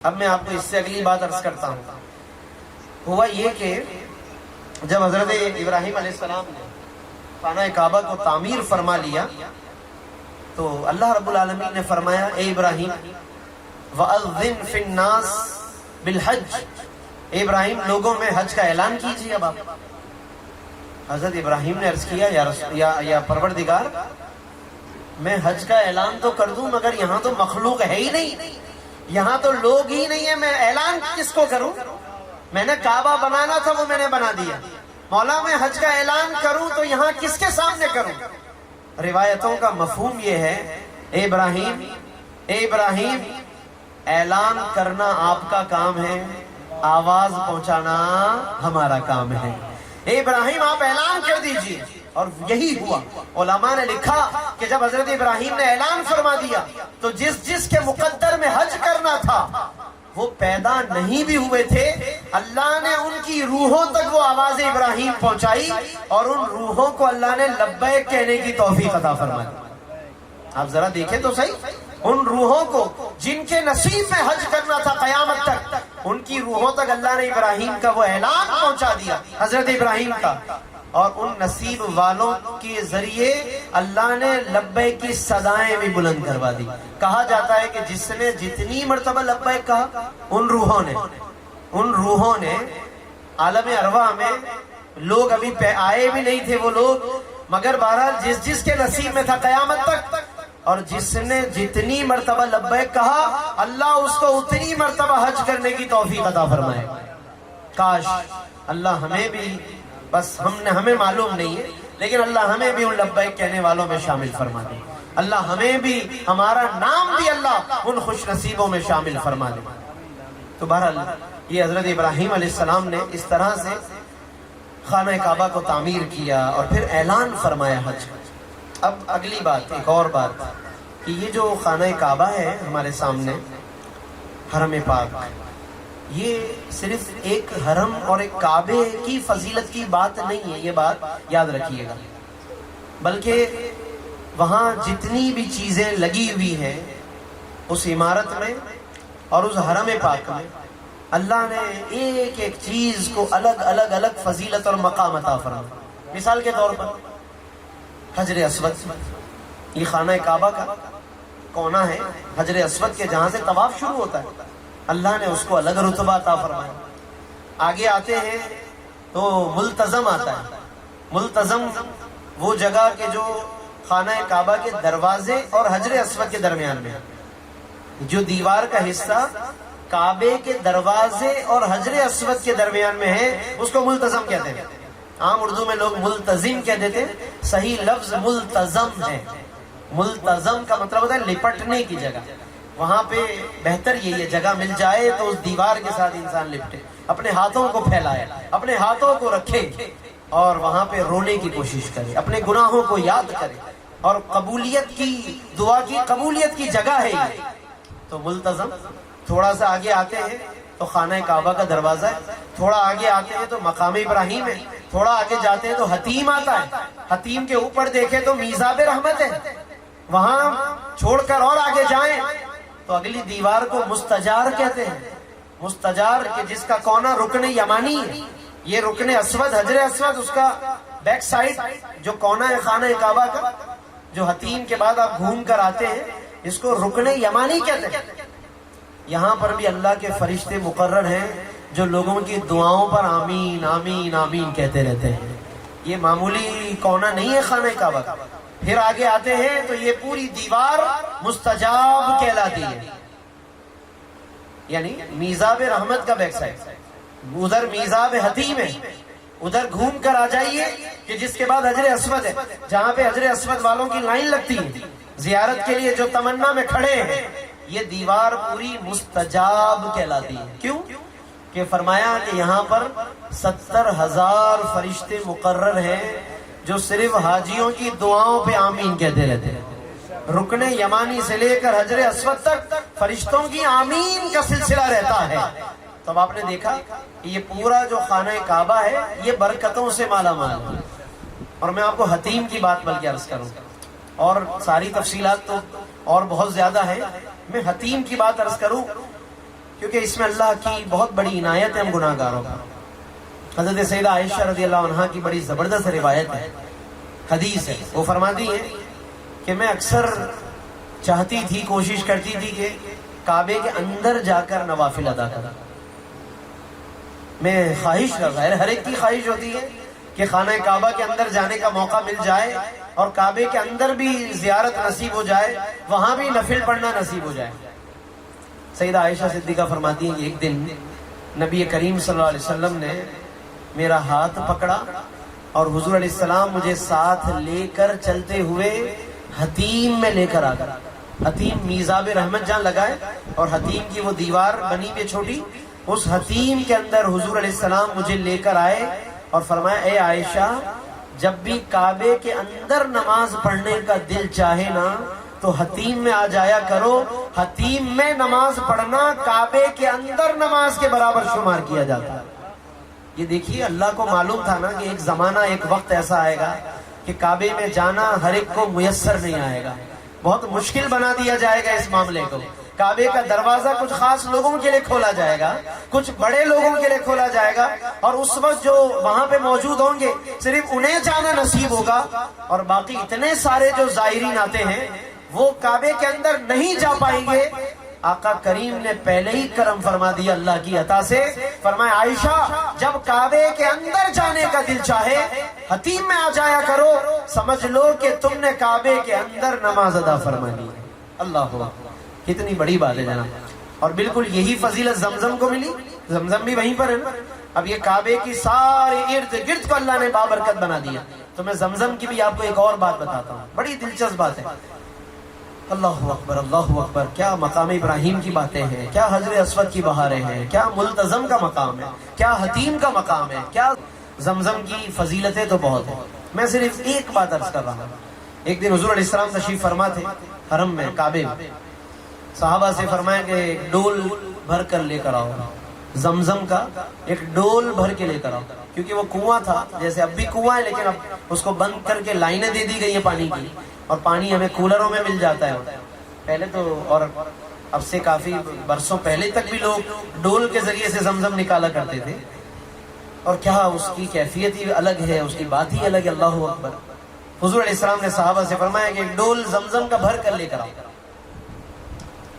اب میں آپ کو اس سے اگلی بات عرض کرتا ہوں۔ ہوا یہ کہ جب حضرت ابراہیم علیہ السلام نے خانہ کعبہ کو تعمیر فرما لیا تو اللہ رب العالمین نے فرمایا، اے ابراہیم وَأَذِّن فِي النَّاسِ بِالْحَجِّ، اے ابراہیم لوگوں میں حج کا اعلان کیجئے۔ اب آپ حضرت ابراہیم نے عرض کیا، یا پروردگار میں حج کا اعلان تو کر دوں مگر یہاں تو مخلوق ہے ہی نہیں، یہاں تو لوگ ہی نہیں ہیں، میں اعلان کس کو کروں؟ میں نے کعبہ بنانا تھا وہ میں نے بنا دیا، مولا میں حج کا اعلان کروں تو یہاں کس کے سامنے کروں؟ روایتوں کا مفہوم یہ ہے، اے ابراہیم اعلان کرنا آپ کا کام ہے، آواز پہنچانا ہمارا کام ہے۔ اے ابراہیم آپ اعلان کر دیجئے۔ اور یہی ہوا۔ علماء نے لکھا کہ جب حضرت ابراہیم نے اعلان فرما دیا تو جس کے مقدر میں حج کرنا تھا وہ پیدا نہیں بھی ہوئے تھے، اللہ نے ان کی روحوں تک وہ آواز ابراہیم پہنچائی اور ان روحوں کو اللہ نے لبیک کہنے کی توفیق عطا فرمائی۔ آپ ذرا دیکھیں تو صحیح، ان روحوں کو جن کے نصیب میں حج کرنا تھا قیامت تک، ان کی روحوں تک اللہ نے ابراہیم کا وہ اعلان پہنچا دیا، حضرت ابراہیم کا، اور ان نصیب والوں کے ذریعے اللہ نے لبیک کی صدائیں بھی بلند کروا دی۔ کہا جاتا ہے کہ جس نے جتنی مرتبہ لبیک کہا ان روحوں نے عالم ارواح میں لوگ ابھی آئے بھی نہیں تھے وہ لوگ، مگر بہرحال جس کے نصیب میں تھا قیامت تک، اور جس نے جتنی مرتبہ لبیک کہا اللہ اس کو اتنی مرتبہ حج کرنے کی توفیق عطا فرمائے۔ کاش اللہ ہمیں بھی، بس ہمیں معلوم نہیں ہے لیکن اللہ ہمیں بھی ان لبیک کہنے والوں میں شامل فرما دے، اللہ ہمیں بھی، ہمارا نام بھی اللہ ان خوش نصیبوں میں شامل فرما دے۔ تو بہرحال یہ حضرت ابراہیم علیہ السلام نے اس طرح سے خانہ کعبہ کو تعمیر کیا اور پھر اعلان فرمایا حج کا۔ اب اگلی بات، ایک اور بات کہ یہ جو خانہ کعبہ ہے ہمارے سامنے، حرم پاک، یہ صرف ایک حرم اور ایک کعبے کی فضیلت کی بات نہیں ہے، یہ بات یاد رکھیے گا، بلکہ وہاں جتنی بھی چیزیں لگی ہوئی ہیں اس عمارت میں اور اس حرم پاک میں، اللہ نے ایک ایک چیز کو الگ فضیلت اور مقام عطا فرمایا۔ مثال کے طور پر حجر اسود، یہ خانہ کعبہ کا کونا ہے، حجر اسود کے جہاں سے طواف شروع ہوتا ہے، اللہ نے اس کو الگ رتبہ عطا فرمایا۔ آگے آتے ہیں تو ملتزم آتا ہے، ملتزم وہ جگہ کہ جو خانہ کعبہ کے دروازے اور حجر اسود کے درمیان میں ہے، جو دیوار کا حصہ کعبے کے دروازے اور حجر اسود کے درمیان میں ہے اس کو ملتزم کہتے ہیں۔ عام اردو میں لوگ ملتزم کہہ دیتے ہیں، صحیح لفظ ملتزم ہے۔ ملتزم کا مطلب ہوتا ہے لپٹنے کی جگہ، وہاں پہ بہتر یہ جگہ مل جائے تو اس دیوار کے ساتھ انسان لپٹے، اپنے ہاتھوں کو پھیلائے، اپنے ہاتھوں کو رکھے اور وہاں پہ رونے کی کوشش کرے، اپنے گناہوں کو یاد کرے، اور قبولیت کی دعا کی قبولیت کی جگہ ہے یہ۔ تو ملتزم، تھوڑا سا آگے آتے ہیں تو خانہ کعبہ کا دروازہ ہے، تھوڑا آگے آتے ہیں تو مقام ابراہیم ہے، تھوڑا آگے جاتے ہیں تو حتیم آتا ہے، حتیم کے اوپر دیکھیں تو میزاب رحمت ہے، وہاں چھوڑ کر اور آگے جائیں تو اگلی دیوار کو مستجار کہتے ہیں، مستجار کہ جس کا کونا رکن یمانی ہے، یہ رکن اسود، حجر اسود، اس کا بیک سائڈ جو کونا ہے خانہ کعبہ کا، جو حتیم کے بعد آپ گھوم کر آتے ہیں، اس کو رکن یمانی کہتے ہیں۔ یہاں پر بھی اللہ کے فرشتے مقرر ہیں جو لوگوں کی دعاؤں پر آمین آمین آمین کہتے رہتے ہیں۔ یہ معمولی کونا نہیں ہے خانہ کعبہ کا۔ پھر آگے آتے ہیں تو یہ پوری دیوار مستجاب کہلاتی ہے، یعنی میزاب رحمت کا بیک سائڈ، ادھر میزاب حتیم ہے، ادھر گھوم کر آ جائیے کہ جس کے بعد حجر اسود ہے، جہاں پہ حجر اسود والوں کی لائن لگتی ہے زیارت کے لیے، جو تمنا میں کھڑے ہیں، یہ دیوار پوری مستجاب کہلاتی ہے۔ کیوں کہ فرمایا کہ یہاں پر 70,000 فرشتے مقرر ہیں جو صرف حاجیوں کی دعاؤں پہ آمین کہتے رہتے ہیں۔ رکن یمانی سے لے کر حجر اسود تک فرشتوں کی آمین کا سلسلہ رہتا ہے۔ تو اب آپ نے دیکھا کہ یہ پورا جو خانہ کعبہ ہے یہ برکتوں سے مالا مال ہے۔ اور میں آپ کو حتیم کی بات بلکہ عرض کروں، اور ساری تفصیلات تو اور بہت زیادہ ہے، میں حتیم کی بات عرض کروں کیونکہ اس میں اللہ کی بہت بڑی عنایت ہے ہم گناہ گاروں کا۔ حضرت سیدہ عائشہ رضی اللہ عنہا کی بڑی زبردست روایت ہے، حدیث ہے، وہ فرماتی ہیں کہ میں اکثر چاہتی تھی، کوشش کرتی تھی کہ کعبے کے اندر جا کر نوافل ادا کروں۔ میں خواہش رکھا ہے، ہر ایک کی خواہش ہوتی ہے کہ خانہ کعبہ کے اندر جانے کا موقع مل جائے اور کعبے کے اندر بھی زیارت نصیب ہو جائے، وہاں بھی نفل پڑھنا نصیب ہو جائے۔ سیدہ عائشہ صدیقہ فرماتی ہیں کہ ایک دن نبی کریم صلی اللہ علیہ وسلم نے میرا ہاتھ پکڑا اور حضور علیہ السلام مجھے ساتھ لے کر چلتے ہوئے حتیم میں لے کر آ گئے۔ حتیم میزاب رحمت جہاں لگائے اور حتیم کی وہ دیوار بنی ہوئی چھوٹی، اس حتیم کے اندر حضور علیہ السلام مجھے لے کر آئے اور فرمایا اے عائشہ، جب بھی کعبے کے اندر نماز پڑھنے کا دل چاہے نا تو حتیم میں آ جایا کرو، حتیم میں نماز پڑھنا کعبے کے اندر نماز کے برابر شمار کیا جاتا ہے۔ یہ دیکھیے اللہ کو معلوم تھا نا کہ ایک زمانہ ایک وقت ایسا آئے گا کہ کعبے میں جانا ہر ایک کو میسر نہیں آئے گا، بہت مشکل بنا دیا جائے گا اس معاملے کو۔ کعبے کا دروازہ کچھ خاص لوگوں کے لیے کھولا جائے گا، کچھ بڑے لوگوں کے لیے کھولا جائے گا، اور اس وقت جو وہاں پہ موجود ہوں گے صرف انہیں جانا نصیب ہوگا، اور باقی اتنے سارے جو زائرین آتے ہیں وہ کعبے کے اندر نہیں جا پائیں گے۔ آقا کریم نے پہلے ہی کرم فرما دیا اللہ کی عطا سے، فرمایا عائشہ جب کعبے کے اندر جانے کا دل چاہے حتیم میں آ جایا کرو، سمجھ لو کہ تم نے کعبے کے اندر نماز ادا فرما لی ہے۔ اللہ اکبر، کتنی بڑی بات ہے جناب۔ اور بالکل یہی فضیلت زمزم کو ملی، زمزم بھی وہیں پر ہے نا۔ اب یہ کعبے کی سارے ارد گرد کو اللہ نے بابرکت بنا دیا۔ تو میں زمزم کی بھی آپ کو ایک اور بات بتاتا ہوں، بڑی دلچسپ بات ہے۔ اللہ اکبر، اللہ اکبر، کیا مقام ابراہیم کی باتیں ہیں، کیا حجر اسود کی بہاریں ہیں، کیا ملتزم کا مقام ہے، کیا حتیم کا مقام ہے، کیا زمزم کی فضیلتیں تو بہت ہیں۔ میں صرف ایک بات عرض کر رہا ہوں۔ ایک دن حضور علیہ السلام تشریف فرما تھے حرم میں، کعبے میں، صحابہ سے فرمایا کہ ایک ڈول بھر کر لے کر آؤ، زمزم کا ایک ڈول بھر کے لے کر آؤ، کیونکہ وہ کنواں تھا، جیسے اب بھی کنواں ہے لیکن اب اس کو بند کر کے لائنیں دے دی گئی ہیں پانی کی، اور پانی ہمیں کولروں میں مل جاتا ہے پہلے تو، اور اب سے کافی برسوں پہلے تک بھی لوگ ڈول کے ذریعے سے زمزم نکالا کرتے تھے، اور کیا اس کی کیفیت ہی الگ ہے، اس کی بات ہی الگ ہے۔ اللہ اکبر۔ حضور علیہ السلام نے صحابہ سے فرمایا کہ ایک ڈول زمزم کا بھر کر لے کر آؤ۔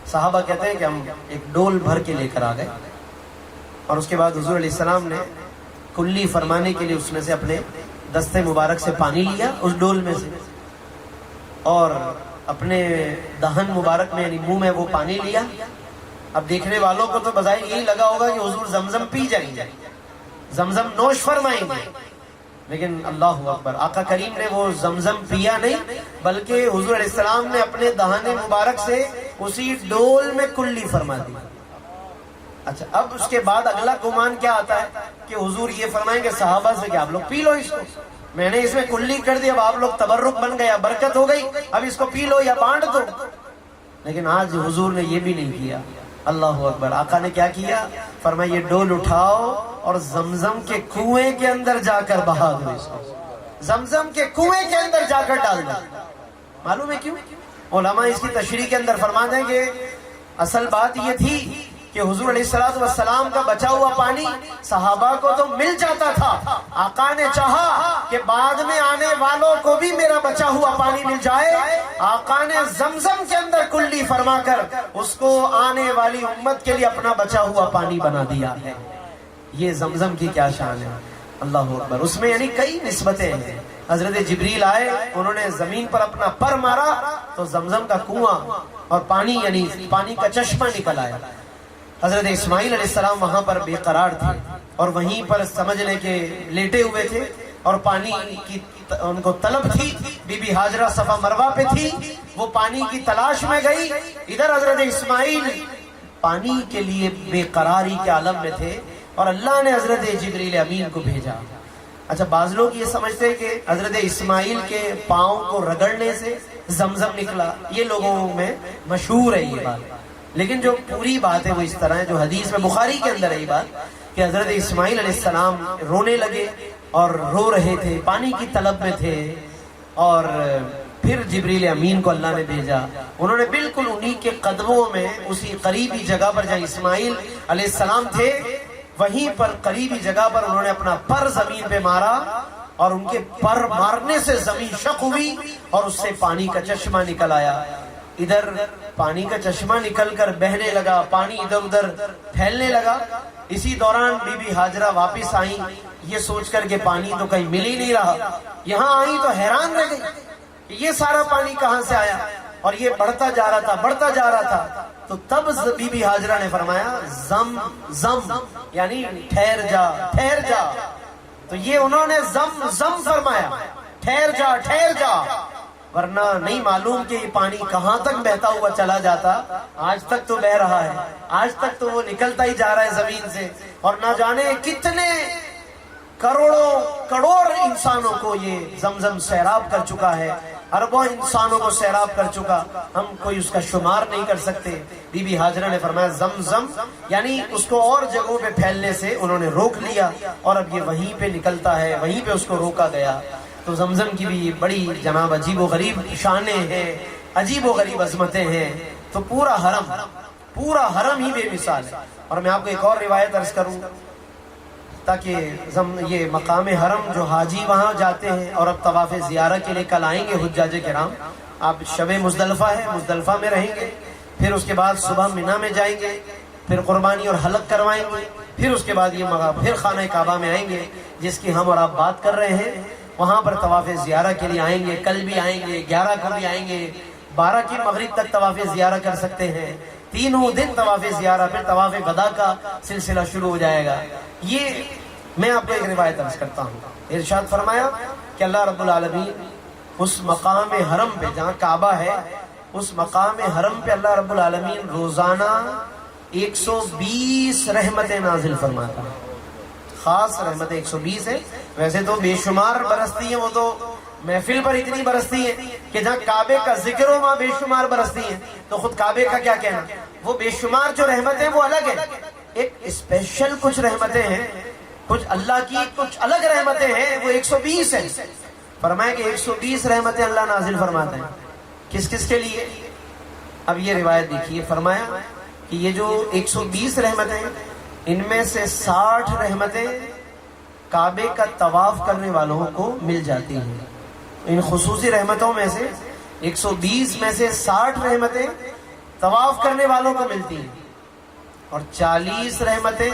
صحابہ کہتے ہیں کہ ہم ایک ڈول بھر کے لے کر آ گئے، اور اس کے بعد حضور علیہ السلام نے کلی فرمانے کے لیے اس میں سے اپنے دستے مبارک سے پانی لیا اس ڈول میں سے، اور اپنے دہن مبارک میں یعنی منہ میں وہ پانی لیا۔ اب دیکھنے والوں کو تو بظاہر یہی لگا ہوگا کہ حضور زمزم پی جائیں گے، زمزم نوش فرمائیں گے، لیکن اللہ اکبر، آقا کریم نے وہ زمزم پیا نہیں، بلکہ حضور علیہ السلام نے اپنے دہن مبارک سے اسی ڈول میں کلی فرما دی۔ اچھا، اب اس کے بعد اگلا گمان کیا آتا ہے کہ حضور یہ فرمائیں گے صحابہ سے کہ آپ لوگ پی لو اس کو، میں نے اس میں کلی کر دیا، اب آپ لوگ تبرک بن گیا، برکت ہو گئی، اب اس کو پی لو یا بانٹ دو۔ لیکن آج حضور نے یہ بھی نہیں کیا۔ اللہ اکبر۔ آقا نے کیا کیا؟ فرمایا یہ ڈول اٹھاؤ اور زمزم کے کنویں کے اندر جا کر بہا دو اس کو، زمزم کے کنویں کے اندر جا کر ڈال دو۔ معلوم ہے کیوں؟ علماء اس کی تشریح کے اندر فرماتے ہیں کہ اصل بات یہ تھی کہ حضور علیہ السلام کا بچا ہوا پانی صحابہ کو تو مل جاتا تھا، آقا نے چاہا کہ بعد میں آنے والوں کو بھی میرا بچا ہوا پانی مل جائے، آقا نے زمزم کے اندر کلی فرما کر اس کو آنے والی امت کے لیے اپنا بچا ہوا پانی بنا دیا ہے۔ یہ زمزم کی کیا شان ہے، اللہ اکبر۔ اس میں یعنی کئی نسبتیں ہیں۔ حضرت جبریل آئے، انہوں نے زمین پر اپنا پر مارا تو زمزم کا کنواں اور پانی یعنی پانی کا چشمہ نکل آیا۔ حضرت اسماعیل علیہ السلام وہاں پر بے قرار تھے اور وہیں پر سمجھ لیں کہ لیٹے ہوئے تھے، اور پانی کی ان کو طلب تھی، بی بی ہاجرہ صفا مروہ پہ تھی، وہ پانی کی تلاش میں گئی، ادھر حضرت اسماعیل پانی کے لیے بے قراری کے عالم میں تھے، اور اللہ نے حضرت جبریل امین کو بھیجا۔ اچھا، بعض لوگ یہ سمجھتے ہیں کہ حضرت اسماعیل کے پاؤں کو رگڑنے سے زمزم نکلا، یہ لوگوں میں مشہور ہے یہ بات، لیکن جو پوری بات ہے وہ اس طرح ہے، جو حدیث میں بخاری کے اندر ہے یہ بات کہ حضرت اسماعیل علیہ السلام رونے لگے اور رو رہے تھے، پانی کی طلب میں تھے، اور پھر جبریل امین کو اللہ نے بھیجا، انہوں نے بالکل انہی کے قدموں میں اسی قریبی جگہ پر جہاں اسماعیل علیہ السلام تھے وہیں پر قریبی جگہ پر انہوں نے اپنا پر زمین پہ مارا، اور ان کے پر مارنے سے زمین شق ہوئی اور اس سے پانی کا چشمہ نکل آیا۔ ادھر پانی کا چشمہ نکل کر بہنے لگا، پانی ادھر ادھر پھیلنے لگا۔ اسی دوران بی بی ہاجرہ واپس آئیں یہ سوچ کر کہ پانی تو کہیں مل ہی نہیں رہا، یہاں آئیں تو حیران رہ گئی کہ یہ سارا پانی کہاں سے آیا، اور یہ بڑھتا جا رہا تھا بڑھتا جا رہا تھا۔ تو تب بی بی ہاجرہ نے فرمایا زم زم، یعنی ٹھہر جا ٹھہر جا۔ تو یہ انہوں نے زم زم فرمایا، ٹھہر جا ٹھہر جا، ورنہ نہیں معلوم کہ یہ پانی کہاں تک بہتا ہوا چلا جاتا۔ آج تک تو بہ رہا ہے، آج تک تو وہ نکلتا ہی جا رہا ہے زمین سے، اور نہ جانے کتنے کروڑوں کروڑ انسانوں کو یہ زمزم سیراب کر چکا ہے، اربوں انسانوں کو سیراب کر چکا، ہم کوئی اس کا شمار نہیں کر سکتے۔ بی بی ہاجرہ نے فرمایا زمزم، یعنی اس کو اور جگہوں پہ پھیلنے سے انہوں نے روک لیا، اور اب یہ وہیں پہ نکلتا ہے، وہیں پہ اس کو روکا گیا۔ تو زمزم کی بھی بڑی جناب عجیب و غریب شانیں ہیں، عجیب و غریب عظمتیں ہیں۔ تو پورا حرم ہی بے مثال ہے۔ اور میں آپ کو ایک اور روایت عرض کروں تاکہ یہ مقام حرم جو حاجی وہاں جاتے ہیں اور اب طواف زیارہ کے لیے کل آئیں گے حجاج کرام، آپ شب مزدلفہ ہے، مزدلفہ میں رہیں گے، پھر اس کے بعد صبح مینا میں جائیں گے، پھر قربانی اور حلق کروائیں گے، پھر اس کے بعد پھر خانہ کعبہ میں آئیں گے جس کی ہم اور آپ بات کر رہے ہیں، وہاں پر طواف زیارہ کے لیے آئیں گے۔ کل بھی آئیں گے، 11 کو بھی آئیں گے، 12 کی مغرب تک طواف زیارہ کر سکتے ہیں، تینوں دن طواف زیارہ، پھر طواف وداع کا سلسلہ شروع ہو جائے گا۔ یہ میں آپ کو ایک روایت عرض کرتا ہوں، ارشاد فرمایا کہ اللہ رب العالمین اس مقام حرم پہ جہاں کعبہ ہے، اس مقام حرم پہ اللہ رب العالمین روزانہ 120 رحمتیں نازل فرماتا ہے۔ خاص رحمتیں 120 ہے، ویسے تو بے شمار برستی ہیں، وہ تو محفل پر اتنی برستی ہیں کہ جہاں کعبے کا ذکر ہو وہاں بے شمار برستی ہیں، تو خود کعبے کا کیا کہنا۔ وہ بے شمار جو رحمتیں وہ الگ ہے، ایک اسپیشل کچھ رحمتیں ہیں، کچھ اللہ کی کچھ الگ رحمتیں ہیں، وہ 120 ہیں۔ فرمایا کہ 120 رحمتیں اللہ نازل فرماتے ہیں، کس کس کے لیے؟ اب یہ روایت دیکھیے، فرمایا کہ یہ جو 120 رحمتیں ہیں ان میں سے 60 رحمتیں کعبے کا طواف کرنے والوں کو مل جاتی ہیں۔ ان خصوصی رحمتوں میں سے 120 میں سے 60 رحمتیں طواف کرنے والوں کو ملتی ہیں، اور 40 رحمتیں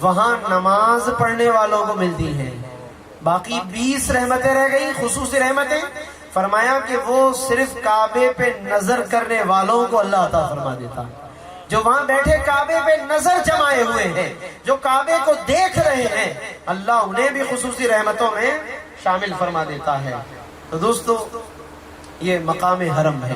وہاں نماز پڑھنے والوں کو ملتی ہیں۔ باقی 20 رحمتیں رہ گئی خصوصی رحمتیں، فرمایا کہ وہ صرف کعبے پہ نظر کرنے والوں کو اللہ عطا فرما دیتا ہے۔ جو وہاں بیٹھے کعبے پہ نظر جمائے ہوئے ہیں، جو کعبے کو دیکھ رہے ہیں، اللہ انہیں بھی خصوصی رحمتوں میں شامل فرما دیتا ہے۔ تو دوستو یہ مقام حرم ہے۔